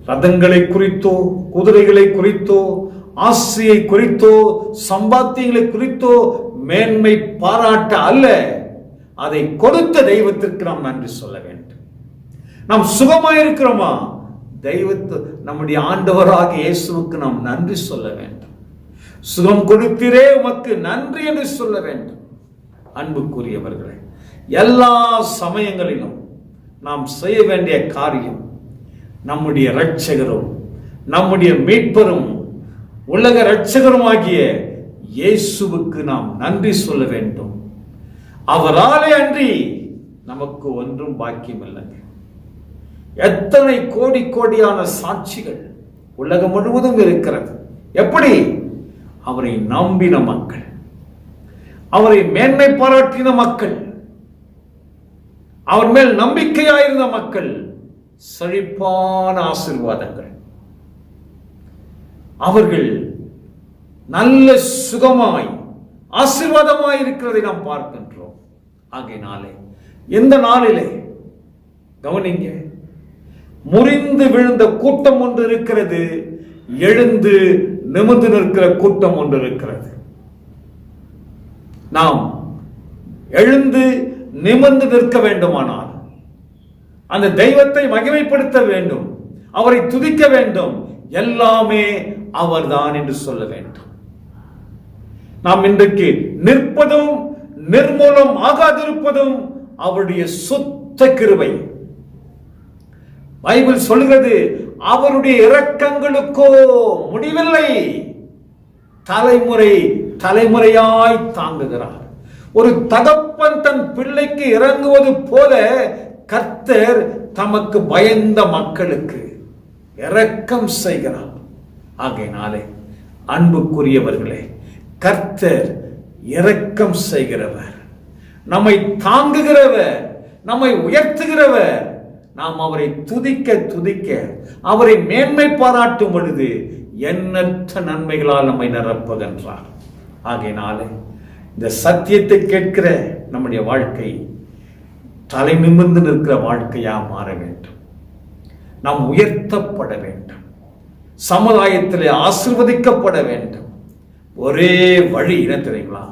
ரதங்களை குறித்தோ, குதிரைகளை குறித்தோ, ஆசையை குறித்தோ, சம்பாத்தியங்களை குறித்தோ மேன்மை பாராட்ட அல்ல, அதை கொடுத்த தெய்வத்திற்கு நாம் நன்றி சொல்ல வேண்டும். நாம் சுகமாயிருக்கிறோமா? தெய்வத்து நம்முடைய ஆண்டவராக இயேசுவுக்கு நாம் நன்றி சொல்ல வேண்டும். சுகம் கொடுத்தீரே உமக்கு நன்றி என்று சொல்ல வேண்டும். அன்புக்குரியவர்களே, எல்லா சமயங்களிலும் நாம் செய்ய வேண்டிய காரியம், நம்முடைய இரட்சகரும் நம்முடைய மீட்பரும் உலக இரட்சகரும் ஆகிய இயேசுவுக்கு நாம் நன்றி சொல்ல வேண்டும். அவராலே அன்றி நமக்கு ஒன்றும் பாக்கியம் இல்லைங்க. எத்தனை கோடி கோடியான சாட்சிகள் உலகம் முழுவதும் இருக்கிறது. எப்படி? அவரை நம்பின மக்கள், அவரை மேன்மை பாராட்டின மக்கள், அவர் மேல் நம்பிக்கையாயிருந்த மக்கள், செழிப்பான ஆசீர்வாதங்கள். அவர்கள் நல்ல சுகமாய் ஆசீர்வாதமாய் இருக்கிறதை நாம் பார்க்கின்றோம். ஆகையினாலே இந்த நாளிலே கவனிங்க, முறிந்து விழுந்த கூட்டம் ஒன்று இருக்கிறது, எழுந்து நிமிர்ந்து நிற்கிற கூட்டம் ஒன்று இருக்கிறது. நாம் எழுந்து நிமிர்ந்து நிற்க வேண்டுமானால் அந்த தெய்வத்தை மகிமைப்படுத்த வேண்டும், அவரை துதிக்க வேண்டும். எல்லாமே அவர்தான் என்று சொல்ல வேண்டும். நாம் இன்றைக்கு நிற்பதும் நிர்மூலம் ஆகாதிருப்பதும் அவருடைய சுத்த கிருபை. பைபிள் சொல்கிறது, அவருடைய இரக்கங்களுக்கோ முடிவில்லை, தலைமுறை தலைமுறையாய் தாங்குகிறார். ஒரு தகப்பன் தன் பிள்ளைக்கு இறங்குவது போல கர்த்தர் தமக்கு பயந்த மக்களுக்கு இரக்கம் செய்கிறார். ஆகையினாலே அன்புக்குரியவர்களே, கர்த்தர் இரக்கம் செய்கிறவர், நம்மை தாங்குகிறவர், நம்மை உயர்த்துகிறவர். நாம் அவரை துதிக்க துதிக்க, அவரை மேன்மை பாராட்டும் பொழுது எண்ணற்ற நன்மைகளால் நம்மை நிரப்புகின்றார். ஆகையினாலே இந்த சத்தியத்தை கேட்கிற நம்முடைய வாழ்க்கை தலை நிமிர்ந்து நிற்கிற வாழ்க்கையா மாற வேண்டும். நாம் உயர்த்தப்பட வேண்டும், சமுதாயத்திலே ஆசீர்வதிக்கப்பட வேண்டும். ஒரே வழி என்ன தெரியுங்களா?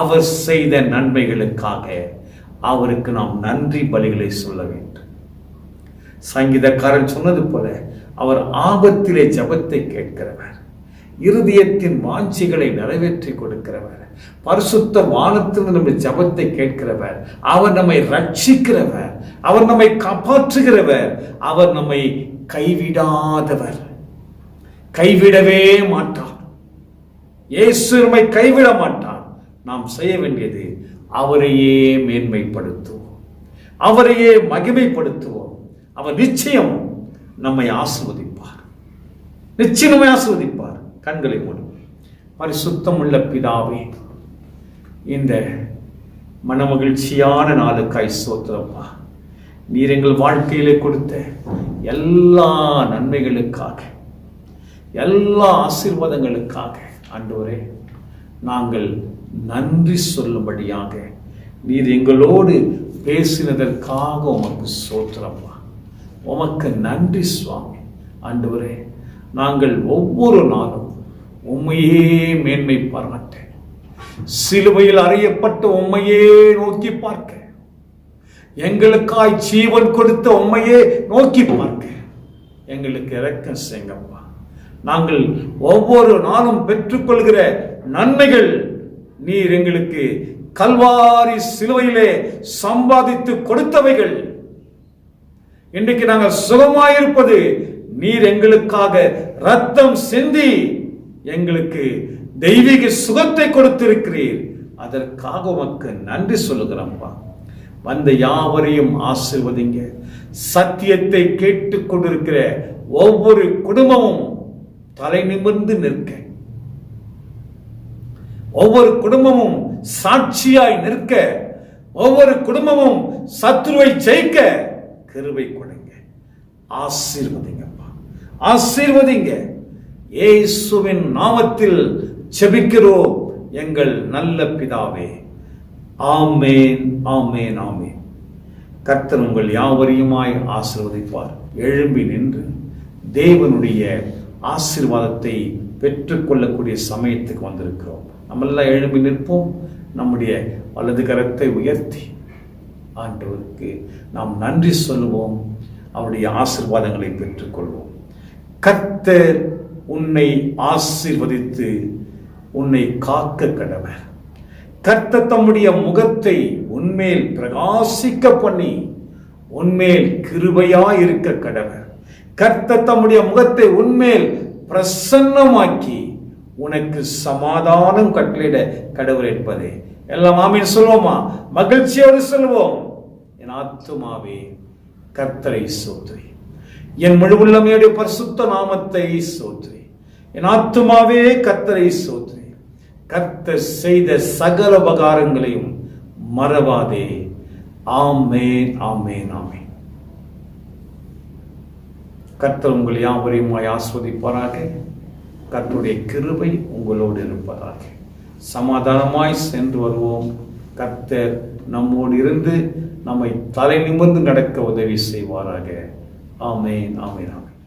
அவர் செய்த நன்மைகளுக்காக அவருக்கு நாம் நன்றி பலிகளை சொல்ல வேண்டும். சங்கீதக்காரன் சொன்னது போல, அவர் ஆபத்திலே ஜெபத்தை கேட்கிறவர், இருதயத்தின் வாஞ்சிகளை நிறைவேற்றி கொடுக்கிறவர், பரிசுத்த வானத்தில் நம்முடைய ஜெபத்தை கேட்கிறவர், அவர் நம்மை ரட்சிக்கிறவர், அவர் நம்மை காப்பாற்றுகிறவர், அவர் நம்மை கைவிடாதவர், கைவிடவே மாட்டார். இயேசு நம்மை கைவிட மாட்டார். நாம் செய்ய வேண்டியது அவரையே மேன்மைப்படுத்துவோம், அவரையே மகிமைப்படுத்துவோம். அவர் நிச்சயம் நம்மை ஆசீர்வதிப்பார், நிச்சயம் நம்மை ஆசீர்வதிப்பார். கண்களை மூடும். பரிசுத்தம் உள்ள பிதாவே, இந்த மனமகிழ்ச்சியான நாளுக்காய் ஸ்தோத்திரப்பா. நீர் எங்கள் வாழ்க்கையிலே கொடுத்த எல்லா நன்மைகளுக்காக, எல்லா ஆசீர்வாதங்களுக்காக ஆண்டவரே நாங்கள் நன்றி சொல்லும்படியாக நீர் எங்களோடு பேசினதற்காக உமக்கு ஸ்தோத்திரப்பா. உமக்கு நன்றி சுவாமி. ஆண்டவரே, நாங்கள் ஒவ்வொரு நாளும் உம்மையே மேன்மை பாராட்ட, சிலுவையில் அறையப்பட்ட உம்மையே நோக்கி பார்க்க, எங்களுக்காய் ஜீவன் கொடுத்த உம்மையே நோக்கி பார்க்க எங்களுக்கு இரக்கம் செய்யுங்கப்பா. நாங்கள் ஒவ்வொரு நாளும் பெற்றுக்கொள்கிற நன்மைகள் நீர் எங்களுக்கு கல்வாரி சிலுவையிலே சம்பாதித்து கொடுத்தவைகள். இன்றைக்கு நாங்கள் சுகமாயிருப்பது நீர் எங்களுக்காக ரத்தம் சிந்தி எங்களுக்கு தெய்வீக சுகத்தை கொடுத்திருக்கிறீர். அதற்காக உமக்கு நன்றி சொல்லுகிறோம்ப்பா. வந்த யாவரையும் ஆசீர்வதிங்க. சத்தியத்தை கேட்டுக் கொண்டிருக்கிற ஒவ்வொரு குடும்பமும் தலை நிமிர்ந்து நிற்க, ஒவ்வொரு குடும்பமும் சாட்சியாய் நிற்க, ஒவ்வொரு குடும்பமும் சத்துருவை ஜெயிக்க கிருபை கொடுங்க. ஆசீர்வதிங்கப்பா, ஆசீர்வதிங்க. இயேசுவின் நாமத்தில் ஜெபிக்கிறோம் எங்கள் நல்ல பிதாவே. ஆமென், ஆமென், ஆமென். கர்த்தர் உங்கள் யாவரையுமாய் ஆசீர்வதிப்பார். எழும்பி நின்று தேவனுடைய ஆசீர்வாதத்தை பெற்றுக்கொள்ளக்கூடிய சமயத்துக்கு வந்திருக்கிறோம். நம்மெல்லாம் எழும்பி நிற்போம். நம்முடைய வலது கரத்தை உயர்த்தி ஆண்டவருக்கு நாம் நன்றி சொல்லுவோம். அவருடைய ஆசீர்வாதங்களை பெற்றுக்கொள்வோம். கர்த்தர் உன்னை ஆசீர்வதித்து உன்னை காக்க கடவர். கர்த்தர் தம்முடைய முகத்தை உன்மேல் பிரகாசிக்க பண்ணி உன்மேல் கிருபையாய் இருக்க கடவர். கர்த்தர் தம்முடைய முகத்தை உன்மேல் பிரசன்னமாக்கி உனக்கு சமாதானம் கட்டளையிட கடவுள் என்பதே. எல்லாம் ஆமென் சொல்வோமா? மகிழ்ச்சியோடு சொல்வோம். என் ஆத்துமாவே கர்த்தரை ஸ்தோத்திரி, என் முழு உள்ளமையுடைய பரிசுத்த நாமத்தை ஸ்தோத்திரி. என் ஆத்துமாவே கர்த்தரை ஸ்தோத்திரி. கர்த்தர் செய்த சகல உபகாரங்களையும் மறவாதே. ஆமென், ஆமென், ஆமென். கர்த்தர் உங்கள் யாவரையுமாய் ஆஸ்வதிப்பாராக. கர்த்தருடைய கிருபை உங்களோடு இருப்பதாக. சமாதானமாய் சென்று வருவோம். கர்த்தர் நம்மோடு இருந்து நம்மை தலை நிமிர்ந்து நடக்க உதவி செய்வாராக. ஆமென், ஆமென், ஆமென்.